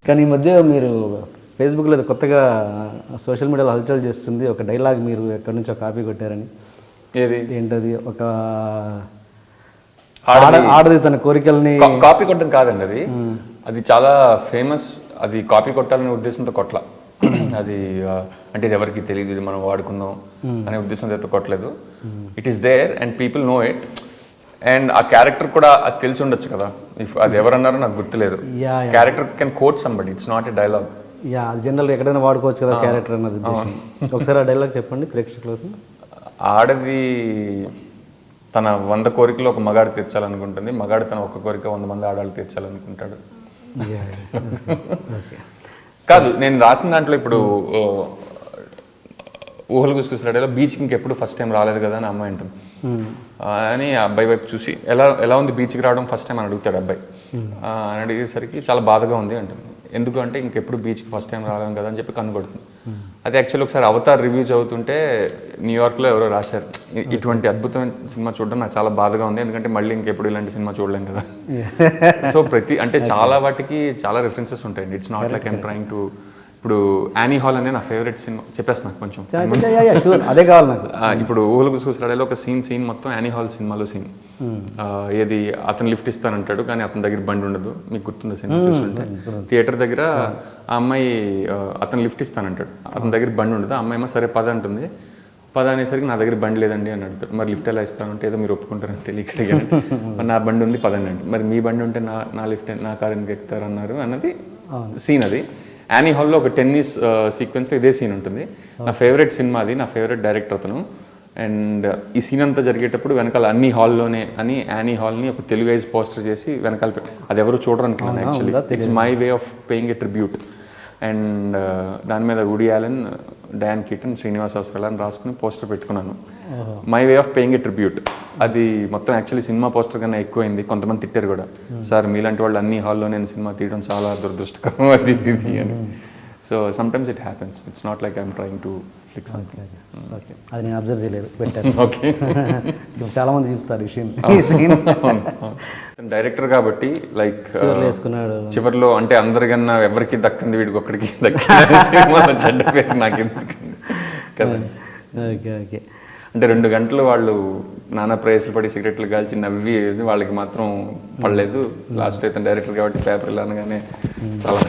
కానీ ఈ మధ్య మీరు ఫేస్బుక్లో కొత్తగా సోషల్ మీడియాలో హల్చల్ చేస్తుంది ఒక డైలాగ్, మీరు ఎక్కడి నుంచో కాపీ కొట్టారని. ఏది ఏంటది? ఒక ఆడది తన కోరికల్ని కాపీ కొట్టడం కాదండి అది. అది చాలా ఫేమస్. అది కాపీ కొట్టాలనే ఉద్దేశంతో కొట్ల. అది అంటే ఇది ఎవరికి తెలియదు, ఇది మనం వాడుకుందాం అనే ఉద్దేశంతో అయితే కొట్టలేదు. It is there and people know it. And ఆ క్యారెక్టర్ కూడా అది తెలిసి ఉండొచ్చు కదా. ఇఫ్ అది ఎవరన్నారో నాకు గుర్తులేదు. Character can coat somebody, it's not a dialogue. Yeah, అది జనరల్ ఎక్కడైనా వాడుకోవచ్చు కదా క్యారెక్టర్ అన్నది. ఒకసారి ఆ డైలాగ్ చెప్పండి ప్రేక్షకుల కోసం. ఆడది తన 100 కోరికలు ఒక మగాడు తీర్చాలనుకుంటుంది, మగాడు తన ఒక్క కోరిక 100 మంది ఆడాలు తీర్చాలనుకుంటాడు. కాదు, నేను రాసిన దాంట్లో ఇప్పుడు ఊహలు గుసగుసలాడేలా బీచ్కి ఇంకెప్పుడు ఫస్ట్ టైం రాలేదు కదా అని అమ్మాయి అంటుంది. అని ఆ అబ్బాయి వైపు చూసి ఎలా ఉంది బీచ్కి రావడం ఫస్ట్ టైం అని అడుగుతాడు అబ్బాయి. అని అడిగేసరికి చాలా బాధగా ఉంది అంటుంది. ఎందుకు అంటే ఇంకెప్పుడు బీచ్కి ఫస్ట్ టైం రాలేం కదా అని చెప్పి కనుగొడుతుంది. అది యాక్చువల్లీ ఒకసారి అవతార్ రివ్యూ చదువుతుంటే న్యూయార్క్లో ఎవరో రాశారు, ఇటువంటి అద్భుతమైన సినిమా చూడడం నాకు చాలా బాధగా ఉంది, ఎందుకంటే మళ్ళీ ఇంకెప్పుడు ఇలాంటి సినిమా చూడలేం కదా. సో అంటే చాలా వాటికి చాలా రిఫరెన్సెస్ ఉంటాయండి. It's not like I'm trying to. ఇప్పుడు యానీ హాల్ అనే నా ఫేవరెట్ సినిమా, చెప్పేస్తాను కొంచెం. అదే కావాలి నాకు. ఇప్పుడు ఊహలు గుసగుసలాడేలో ఒక సీన్ మొత్తం యానీ హాల్ సినిమాలో సీన్. ఏది అతను లిఫ్ట్ ఇస్తానంటాడు కానీ అతని దగ్గర బండి ఉండదు. మీకు గుర్తుందా సినిమా చూస్తుంటే? థియేటర్ దగ్గర ఆ అమ్మాయి అతను లిఫ్ట్ ఇస్తానంటాడు, అతని దగ్గర బండి ఉండదు. ఆ అమ్మాయి సరే పద అంటుంది. పద అనేసరికి నా దగ్గర బండి లేదండి అని అడుగుతాడు. మరి లిఫ్ట్ ఎలా ఇస్తానంటే ఏదో మీరు ఒప్పుకుంటారని తెలియక మరి నా బండి ఉంది పదండి అంటే, మరి మీ బండి ఉంటే నా లిఫ్ట్ నా కారు ఎందుకు ఎక్కుతారు అన్నారు అన్నది సీన్. అది యానీ హాల్లో ఒక టెన్నిస్ సీక్వెన్స్లో ఇదే సీన్ ఉంటుంది. నా ఫేవరెట్ సినిమా అది, నా ఫేవరెట్ డైరెక్టర్ అతను. అండ్ ఈ సీన్ అంతా జరిగేటప్పుడు వెనకాల అన్ని హాల్లోనే అని యానీ హాల్ని ఒక తెలుగు పోస్టర్ చేసి వెనకాల పెట్టి, అది ఎవరు చూడరు అనుకున్నాను actually. It's my way of paying a tribute. And దాని మీద woody Allen, Diane Keaton, Srinivas అవసరాలు అని రాసుకుని పోస్టర్ పెట్టుకున్నాను. My way of paying a tribute. అది మొత్తం యాక్చువల్లీ సినిమా పోస్టర్ కన్నా ఎక్కువైంది. కొంతమంది తిట్టారు కూడా, సార్ మీలాంటి వాళ్ళు అన్ని హాల్లో నేను సినిమా తీయడం చాలా దురదృష్టకరం అది ఇది అని. So sometimes it happens. It's not like I'm trying to click something. అది నేను అబ్జర్వ్ చేయలేదు, పెట్టాను. ఓకే, చాలా మంది చూస్తారు ఈ సీన్. డైరెక్టర్ కాబట్టి లైక్ వేసుకున్నాడు చివరిలో, అంటే అందరికన్నా ఎవరికి దక్కింది వీడికి ఒక్కడికి దక్కింది సినిమాలో చెడ్డ పేరు నాకు ఎందుకు కదా. Okay okay. అంటే 2 గంటలు వాళ్ళు నానా ప్రయాసాలు పడి సిగరెట్లు కాల్చి నవ్వి వాళ్ళకి మాత్రం పడలేదు. లాస్ట్ అయితే డైరెక్టర్ కాబట్టి పేపర్ ఇలా అనగానే చాలా